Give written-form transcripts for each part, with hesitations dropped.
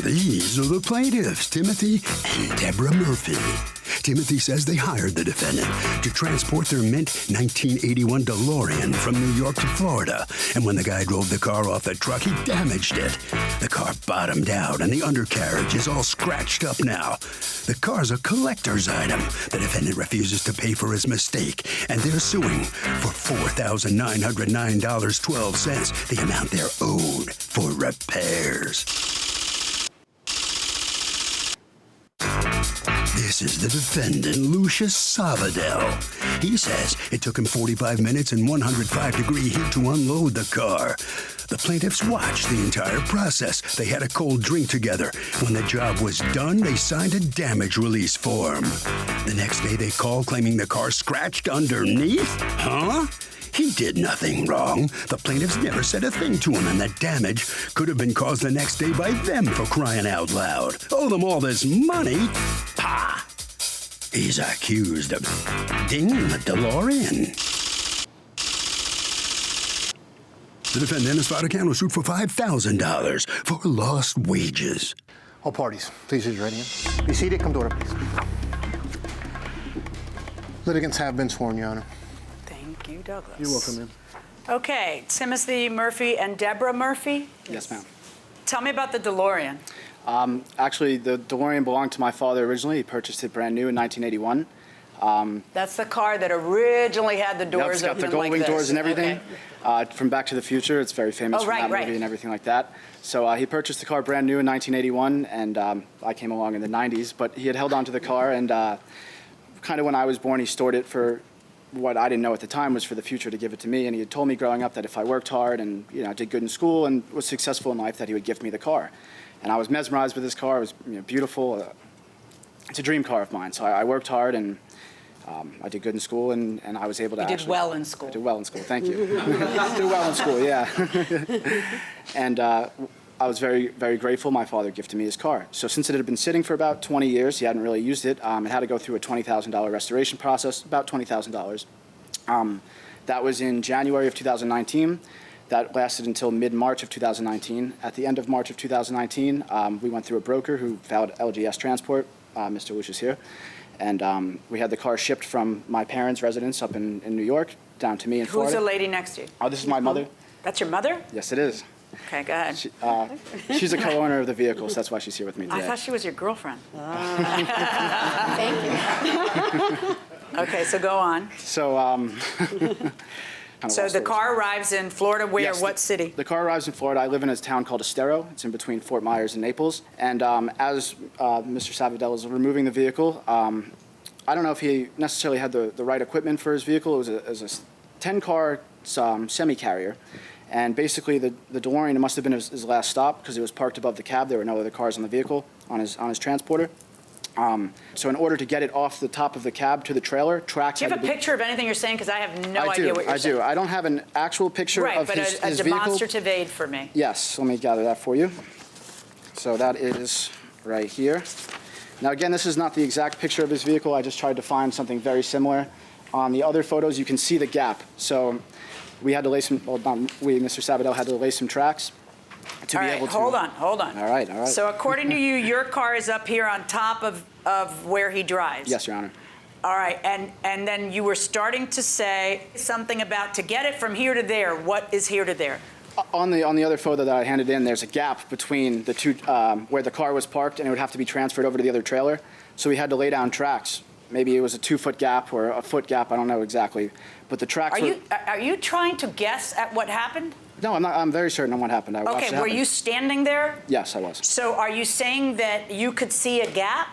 These are the plaintiffs, Timothy and Deborah Murphy. Timothy says they hired the defendant to transport their mint 1981 DeLorean from New York to Florida. And when the guy drove the car off the truck, he damaged it. The car bottomed out and the undercarriage is all scratched up now. The car's a collector's item. The defendant refuses to pay for his mistake, and they're suing for $4,909.12, the amount they're owed for repairs. This is the defendant, Lucius Savadell. He says it took him 45 minutes and 105-degree heat to unload the car. The plaintiffs watched the entire process. They had a cold drink together. When the job was done, they signed a damage release form. The next day, they called claiming the car scratched underneath? Huh? He did nothing wrong. The plaintiffs never said a thing to him, and that damage could have been caused the next day by them, for crying out loud. Owe them all this money? Ha! He's accused of dinging the DeLorean. The defendant has filed a countersuit for $5,000 for lost wages. All parties, please raise your right hand. Be seated. Come to order, please. Litigants have been sworn, Your Honor. Thank you, Douglas. You're welcome, ma'am. Okay, Timothy Murphy and Deborah Murphy. Yes, ma'am. Tell me about the DeLorean. Actually, the DeLorean belonged to my father originally. He purchased it brand new in 1981. That's the car that originally had the doors got open the gold wing doors and everything. Okay. From Back to the Future, it's very famous from that movie and everything like that. So he purchased the car brand new in 1981, and I came along in the 90s. But he had held on to the car, and kind of when I was born, he stored it for what I didn't know at the time was for the future, to give it to me. And he had told me growing up that if I worked hard and did good in school and was successful in life, that he would gift me the car. And I was mesmerized with this car. It was beautiful. It's a dream car of mine. So I worked hard, and I did good in school, and I was able to You did well in school. I did well in school, thank you. Did well in school, yeah. And I was very, very grateful my father gifted me his car. So since it had been sitting for about 20 years, he hadn't really used it. It had to go through a $20,000 restoration process, about $20,000. That was in January of 2019. That lasted until mid-March of 2019. At the end of March of 2019, we went through a broker who filed LGS Transport, Mr. Lucius here, and we had the car shipped from my parents' residence up in New York down to me in Florida. Who's the lady next to you? Oh, this is my mother. That's your mother? Yes, it is. Okay, go ahead. She's a co-owner of the vehicle, so that's why she's here with me today. I thought she was your girlfriend. Thank you. Okay, so go on. So, So the car arrives in Florida, where, Yes, what city? The car arrives in Florida. I live in a town called Estero. It's in between Fort Myers and Naples. And as Mr. Savadell is removing the vehicle, I don't know if he necessarily had the right equipment for his vehicle. It was a 10-car semi-carrier. And basically, the DeLorean must have been his last stop because it was parked above the cab. There were no other cars on the vehicle, on his transporter. So in order to get it off the top of the cab to the trailer, tracks. Do you have a picture of anything you're saying? Because I have no idea what you're saying. I do. I don't have an actual picture of his vehicle. Right, but a demonstrative aid for me. Yes, let me gather that for you. So that is right here. Now again, this is not the exact picture of his vehicle. I just tried to find something very similar. On the other photos, you can see the gap. So we had to lay some, well, Mr. Savadell had to lay some tracks to be able to. Hold on. All right. So according to you, your car is up here on top of where he drives. Yes, Your Honor. All right, and then you were starting to say something about to get it from here to there. What is here to there? On the other photo that I handed in, there's a gap between the two, where the car was parked, and it would have to be transferred over to the other trailer. So we had to lay down tracks. Maybe it was a 2-foot gap or a foot gap. I don't know exactly, but the tracks. Are you trying to guess at what happened? No, I'm not. I'm very certain on what happened. I watched it happen. Were you standing there? Yes, I was. So are you saying that you could see a gap?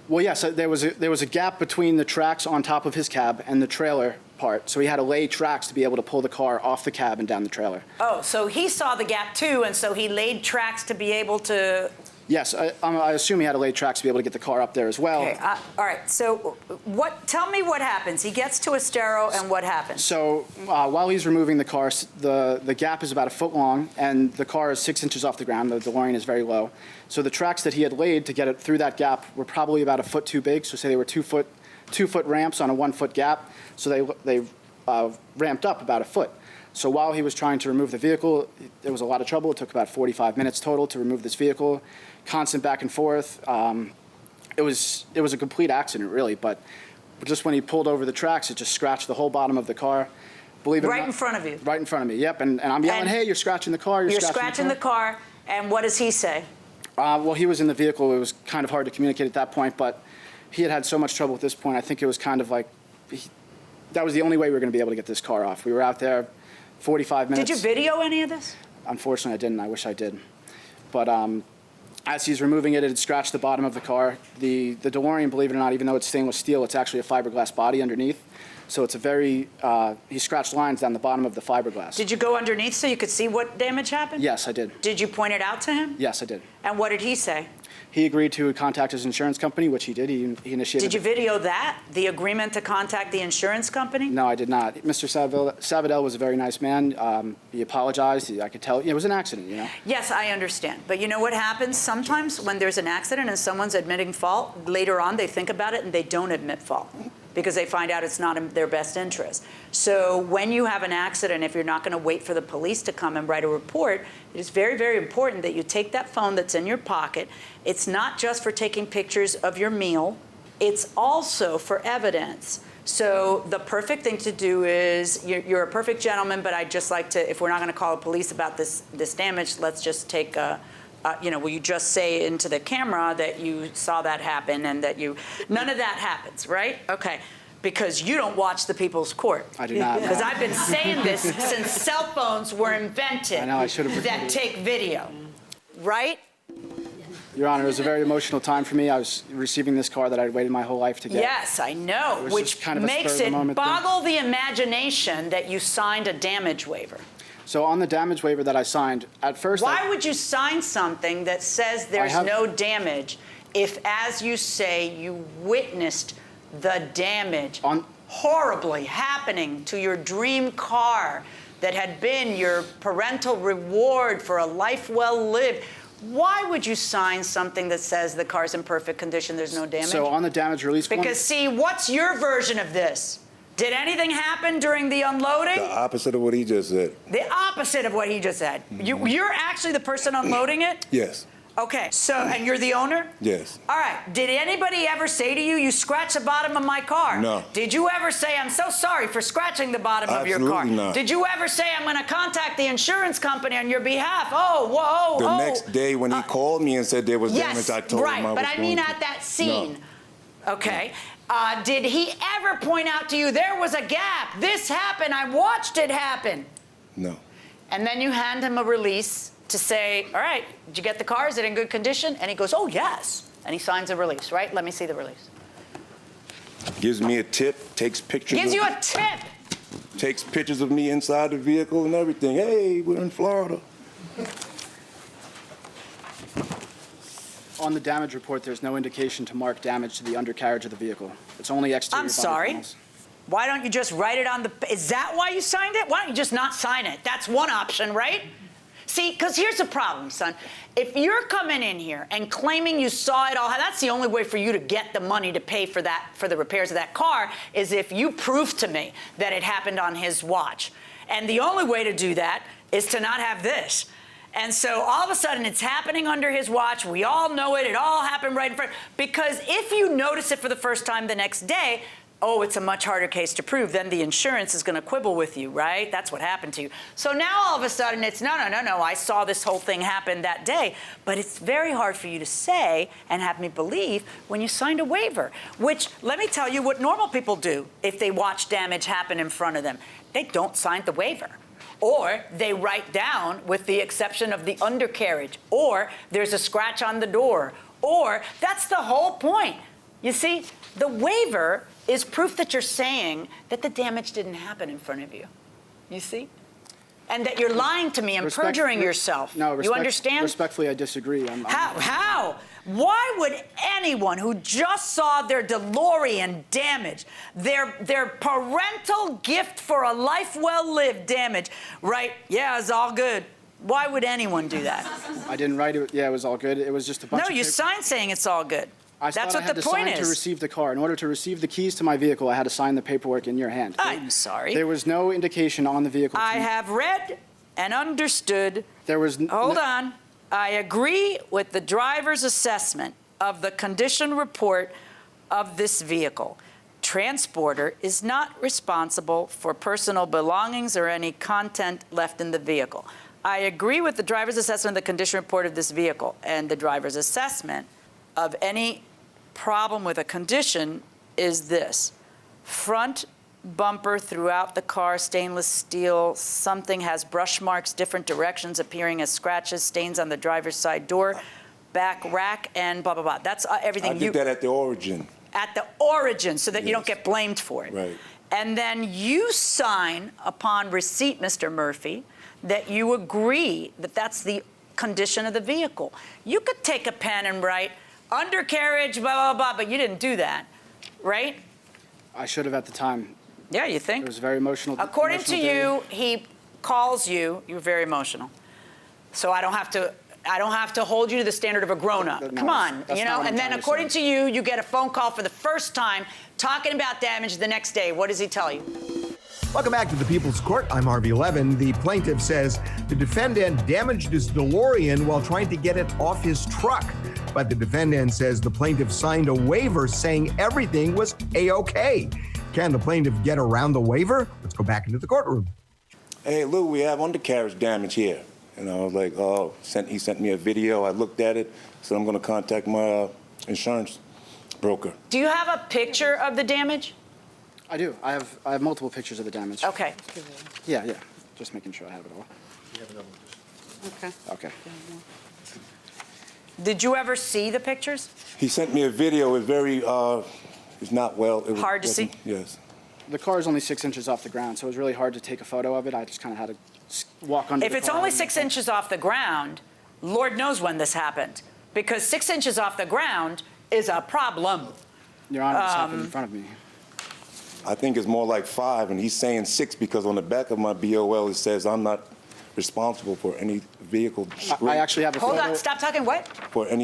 Well, yes. There was a gap between the tracks on top of his cab and the trailer part. So he had to lay tracks to be able to pull the car off the cab and down the trailer. Oh, so he saw the gap too, and so he laid tracks to be able to. Yes, I assume he had to lay tracks to be able to get the car up there as well. Okay, all right. So tell me what happens. He gets to Estero, and what happens? So while he's removing the car, the gap is about 1 foot long, and the car is 6 inches off the ground. The DeLorean is very low. So the tracks that he had laid to get it through that gap were probably about 1 foot too big. So say they were 2-foot ramps on a 1 foot gap. So they ramped up about 1 foot. So while he was trying to remove the vehicle, there was a lot of trouble. It took about 45 minutes total to remove this vehicle, constant back and forth. It was a complete accident, really, but just when he pulled over the tracks, it just scratched the whole bottom of the car. Believe it or Right not, in front of you? Right in front of me, yep. And I'm yelling, And hey, you're scratching the car, You're scratching the car, and what does he say? Well, he was in the vehicle. It was kind of hard to communicate at that point, but he had so much trouble at this point. I think it was kind of like, that was the only way we were going to be able to get this car off. We were out there 45 minutes. Did you video any of this? Unfortunately, I didn't. I wish I did. But as he's removing it, it had scratched the bottom of the car. The DeLorean, believe it or not, even though it's stainless steel, it's actually a fiberglass body underneath. So it's a very, he scratched lines down the bottom of the fiberglass. Did you go underneath so you could see what damage happened? Yes, I did. Did you point it out to him? Yes, I did. And what did he say? He agreed to contact his insurance company, which he did. He initiated. Did you video that, the agreement to contact the insurance company? No, I did not. Mr. Savadell was a very nice man. He apologized. I could tell it was an accident, you know? Yes, I understand. But you know what happens sometimes when there's an accident and someone's admitting fault, later on they think about it and they don't admit fault because they find out it's not in their best interest. So when you have an accident, if you're not going to wait for the police to come and write a report, it is very, very important that you take that phone that's in your pocket. It's not just for taking pictures of your meal. It's also for evidence. So the perfect thing to do is, you're a perfect gentleman, but I'd just like to, if we're not going to call the police about this damage, let's just take will you just say into the camera that you saw that happen and that none of that happens, right? Okay. Because you don't watch the People's Court. I do not. Because I've been saying this since cell phones were invented. I know, I should have. That take video, right? Your Honor, it was a very emotional time for me. I was receiving this car that I'd waited my whole life to get. Yes, I know, It was which just kind of a makes spur of it the moment thing. boggle the imagination that you signed a damage waiver. So on the damage waiver that I signed, at first Why would you sign something that says there's no damage if, as you say, you witnessed the damage horribly happening to your dream car that had been your parental reward for a life well lived? Why would you sign something that says the car's in perfect condition, there's no damage? So on the damage release form. Because, see, what's your version of this? Did anything happen during the unloading? The opposite of what he just said. The opposite of what he just said. Mm-hmm. You're actually the person unloading it? Yes. Okay, so, and you're the owner? Yes. All right, did anybody ever say to you, you scratched the bottom of my car? No. Did you ever say, I'm so sorry for scratching the bottom of your car? Absolutely not. Did you ever say, I'm going to contact the insurance company on your behalf? Oh, whoa, The next day when he called me and said there was damage, I told him I was right, but I mean going to. at that scene. No. Okay. Did he ever point out to you, there was a gap, this happened, I watched it happen? No. And then you hand him a release to say, all right, did you get the car? Is it in good condition? And he goes, oh, yes. And he signs a release, right? Let me see the release. Gives me a tip, takes pictures. Gives you a tip. Takes pictures of me inside the vehicle and everything. Hey, we're in Florida. On the damage report, there's no indication to mark damage to the undercarriage of the vehicle. It's only exterior I'm body sorry. panels. Why don't you just write it on the, is that why you signed it? Why don't you just not sign it? That's one option, right? See, because here's the problem, son. If you're coming in here and claiming you saw it all, that's the only way for you to get the money to pay for that, for the repairs of that car, is if you prove to me that it happened on his watch. And the only way to do that is to not have this. And so all of a sudden it's happening under his watch. We all know it. It all happened right in front. Because if you notice it for the first time the next day, oh, it's a much harder case to prove. Then the insurance is going to quibble with you, right? That's what happened to you. So now all of a sudden it's, no, I saw this whole thing happen that day. But it's very hard for you to say and have me believe when you signed a waiver, which, let me tell you what normal people do if they watch damage happen in front of them. They don't sign the waiver. Or they write down, with the exception of the undercarriage, or there's a scratch on the door, or that's the whole point. You see, the waiver is proof that you're saying that the damage didn't happen in front of you. You see? And that you're lying to me and perjuring yourself. No, you understand? Respectfully, I disagree. How? Why would anyone who just saw their DeLorean damage, their parental gift for a life well lived damage, write, yeah, it's all good? Why would anyone do that? I didn't write it. Yeah, it was all good. It was just a bunch of No, you signed saying it's all good. I That's thought what I had the to point sign to is. receive the car. In order to receive the keys to my vehicle, I had to sign the paperwork in your hand. I'm sorry. There was no indication on the vehicle. I have read and understood. There was. Hold on. I agree with the driver's assessment of the condition report of this vehicle. Transporter is not responsible for personal belongings or any content left in the vehicle. I agree with the driver's assessment of the condition report of this vehicle, and the driver's assessment of any problem with a condition is this: front bumper throughout the car, stainless steel, something has brush marks, different directions appearing as scratches, stains on the driver's side door, back rack, and blah, blah, blah. That's everything I did that at the origin. at the origin so that you don't Yes. get blamed for it. Right. And then you sign upon receipt, Mr. Murphy, that you agree that that's the condition of the vehicle. You could take a pen and write undercarriage, blah, blah, blah, but you didn't do that, right? I should have at the time. Yeah, you It think? was very emotional. According to emotional day. you, he calls you, you're very emotional. So I don't have to hold you to the standard of a grown-up. No, Come on, that's you not know? what I'm And then trying to according say. to you, you get a phone call for the first time talking about damage the next day. What does he tell you? Welcome back to the People's Court. I'm Harvey Levin. The plaintiff says the defendant damaged his DeLorean while trying to get it off his truck. But the defendant says the plaintiff signed a waiver saying everything was A-OK. Can the plaintiff get around the waiver? Let's go back into the courtroom. Hey, Lou, we have undercarriage damage here. And I was like, oh, he sent me a video. I looked at it, so I'm going to contact my insurance broker. Do you have a picture of the damage? I do. I have multiple pictures of the damage. Okay. Yeah. Just making sure I have it all. Okay. Okay. Did you ever see the pictures? He sent me a video. It's very, it's not well. It Hard to wasn't- see? Yes. The car is only 6 inches off the ground, so it was really hard to take a photo of it. I just kind of had to walk under If the it's car only and- 6 inches off the ground, Lord knows when this happened. Because 6 inches off the ground is a problem. Your Honor, this happened in front of me. I think it's more like 5, and he's saying 6 because on the back of my BOL it says I'm not responsible for any vehicle scrape. I actually have a Hold photo. on, stop talking. What?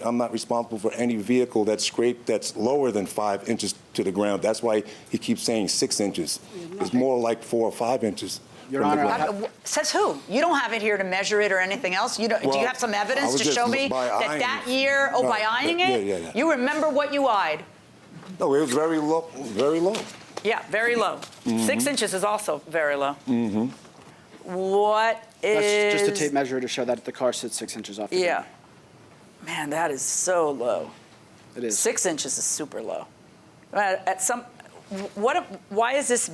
I'm not responsible for any vehicle that's scraped that's lower than 5 inches to the ground. That's why he keeps saying 6 inches. It's more like 4 or 5 inches. Your from the Honor, ground. Says who? You don't have it here to measure it or anything else? You don't, do Well, you have some I evidence was to just show me by that eyeing that it. year, No, by eyeing yeah, it? yeah. You remember what you eyed? No, it was very low, very low. Yeah, very low. Mm-hmm. 6 inches is also very low. Mm-hmm. What is... That's just a tape measure to show that the car sits 6 inches off the Yeah. ground. Man, that is so low. It is. 6 inches is super low. Why is this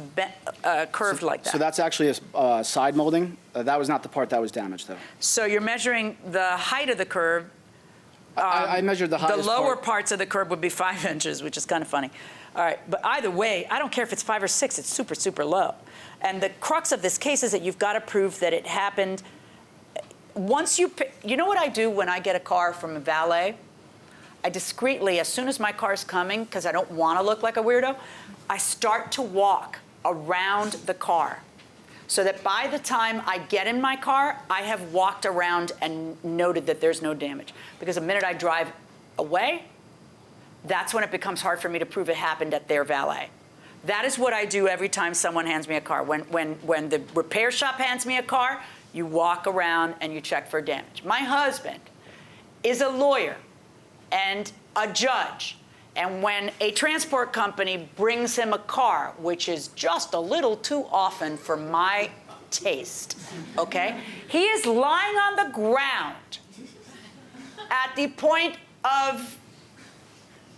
curved like that? So that's actually a side molding. That was not the part that was damaged, though. So you're measuring the height of the curb. I measured the The highest lower part. parts of the curb would be 5 inches, which is kind of funny. All right, but either way, I don't care if it's 5 or 6, it's super, super low. And the crux of this case is that you've got to prove that it happened. Once you know what I do when I get a car from a valet? I discreetly, as soon as my car's coming, because I don't want to look like a weirdo, I start to walk around the car so that by the time I get in my car, I have walked around and noted that there's no damage. Because the minute I drive away, that's when it becomes hard for me to prove it happened at their valet. That is what I do every time someone hands me a car. When the repair shop hands me a car, you walk around and you check for damage. My husband is a lawyer and a judge. And when a transport company brings him a car, which is just a little too often for my taste, okay? He is lying on the ground at the point of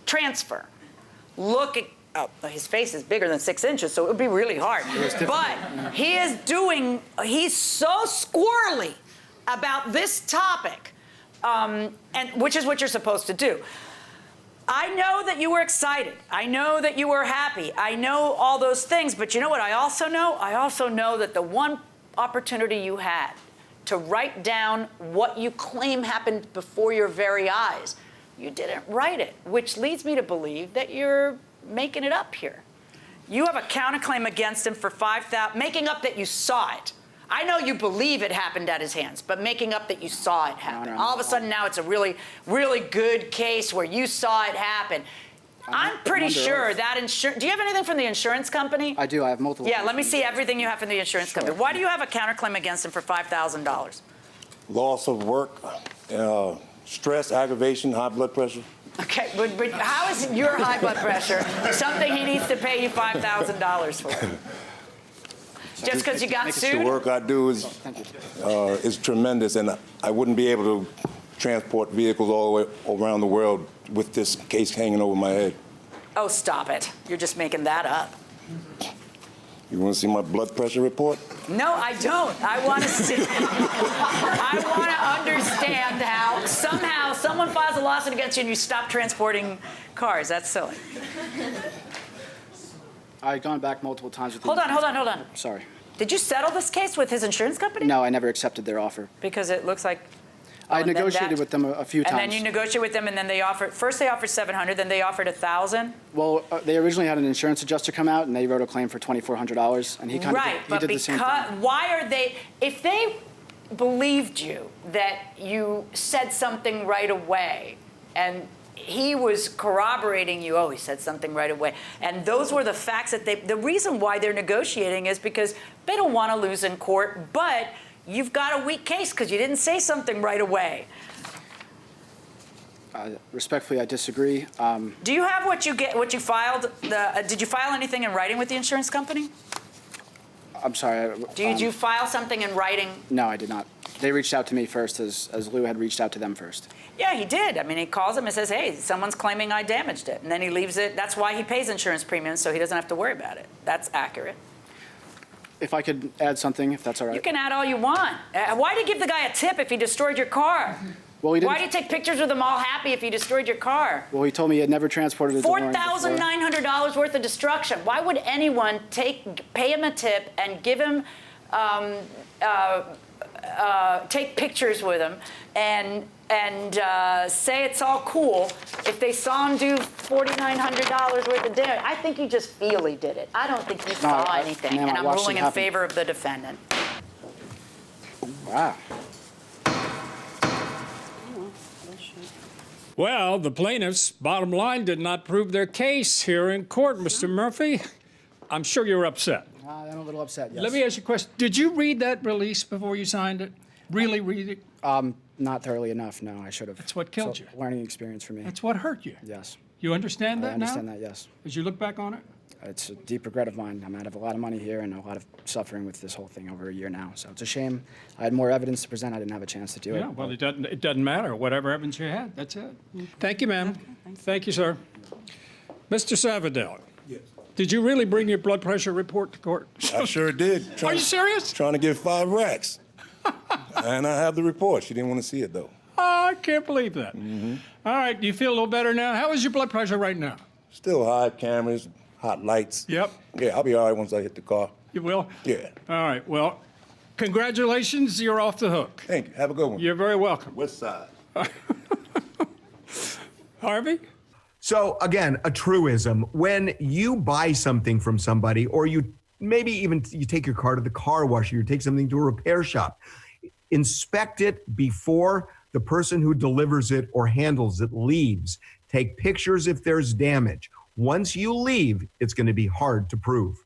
transfer, looking. Oh, his face is bigger than 6 inches, so it would be really hard. But he's so squirrely about this topic, and which is what you're supposed to do. I know that you were excited. I know that you were happy. I know all those things, but you know what I also know? I also know that the one opportunity you had to write down what you claim happened before your very eyes, you didn't write it, which leads me to believe that you're making it up here. You have a counterclaim against him for $5,000, making up that you saw it. I know you believe it happened at his hands, but making up that you saw it happen. No. All of a sudden now it's a really, really good case where you saw it happen. I'm pretty sure that insurance. Do you have anything from the insurance company? I do. I have multiple. Yeah, let me see everything you have from the insurance company. Why do you have a counterclaim against him for $5,000? Loss of work, stress, aggravation, high blood pressure. Okay, but how is your high blood pressure something he needs to pay you $5,000 for? Just because you got sued? The work I do is tremendous, and I wouldn't be able to transport vehicles all the way around the world with this case hanging over my head. Oh, stop it. You're just making that up. You want to see my blood pressure report? No, I don't. I want to see. I want to understand how somehow someone files a lawsuit against you and you stop transporting cars. That's silly. I've gone back multiple times with Hold on. Sorry. Did you settle this case with his insurance company? No, I never accepted their offer. Because it looks like... I negotiated with them a few times. And then you negotiated with them, and then they offered $700, then they offered $1,000. Well, they originally had an insurance adjuster come out, and they wrote a claim for $2,400, and he kind of did the same thing. Why are they? If they believed you that you said something right away, and he was corroborating you, he said something right away, and those were the facts that the reason why they're negotiating is because they don't want to lose in court, but you've got a weak case because you didn't say something right away. Respectfully, I disagree. Do you have what you filed? Did you file anything in writing with the insurance company? I'm sorry. Did you file something in writing? No, I did not. They reached out to me first, as Lou had reached out to them first. Yeah, he did. I mean, he calls them and says, hey, someone's claiming I damaged it. And then he leaves it. That's why he pays insurance premiums, so he doesn't have to worry about it. That's accurate. If I could add something, if that's all right. You can add all you want. Why did you give the guy a tip if he destroyed your car? Well, he didn't. Why did you take pictures with him all happy if he destroyed your car? Well, he told me he had never transported a DeLorean before. $4,900 worth of destruction. Why would anyone pay him a tip and give him, take pictures with him and say it's all cool if they saw him do $4,900 worth of damage? I think you just feel he did it. I don't think he saw anything, and I'm ruling in favor of the defendant. Wow. Well, the plaintiffs, bottom line, did not prove their case here in court, Mr. Murphy. I'm sure you're upset. I'm a little upset, yes. Let me ask you a question. Did you read that release before you signed it? Really read it? Not thoroughly enough, no, I should have. That's what killed you. Learning experience for me. That's what hurt you. Yes. You understand that now? I understand that, yes. As you look back on it? It's a deep regret of mine. I'm out of a lot of money here and a lot of suffering with this whole thing over a year now. So it's a shame. I had more evidence to present. I didn't have a chance to do it. Yeah, well, it doesn't matter. Whatever evidence you had, that's it. Thank you, ma'am. Thank you, sir. Mr. Savadell. Yes. Did you really bring your blood pressure report to court? I sure did. Are you serious? Trying to get 5 racks. And I have the report. She didn't want to see it, though. Oh, I can't believe that. All right, do you feel a little better now? How is your blood pressure right now? Still high, cameras, hot lights. Yep. Yeah, I'll be all right once I hit the car. You will? Yeah. All right, well, congratulations, you're off the hook. Thank you. Have a good one. You're very welcome. West side. Harvey? So again, a truism. When you buy something from somebody, or you maybe even you take your car to the car wash, or you take something to a repair shop, inspect it before the person who delivers it or handles it leaves. Take pictures if there's damage. Once you leave, it's going to be hard to prove.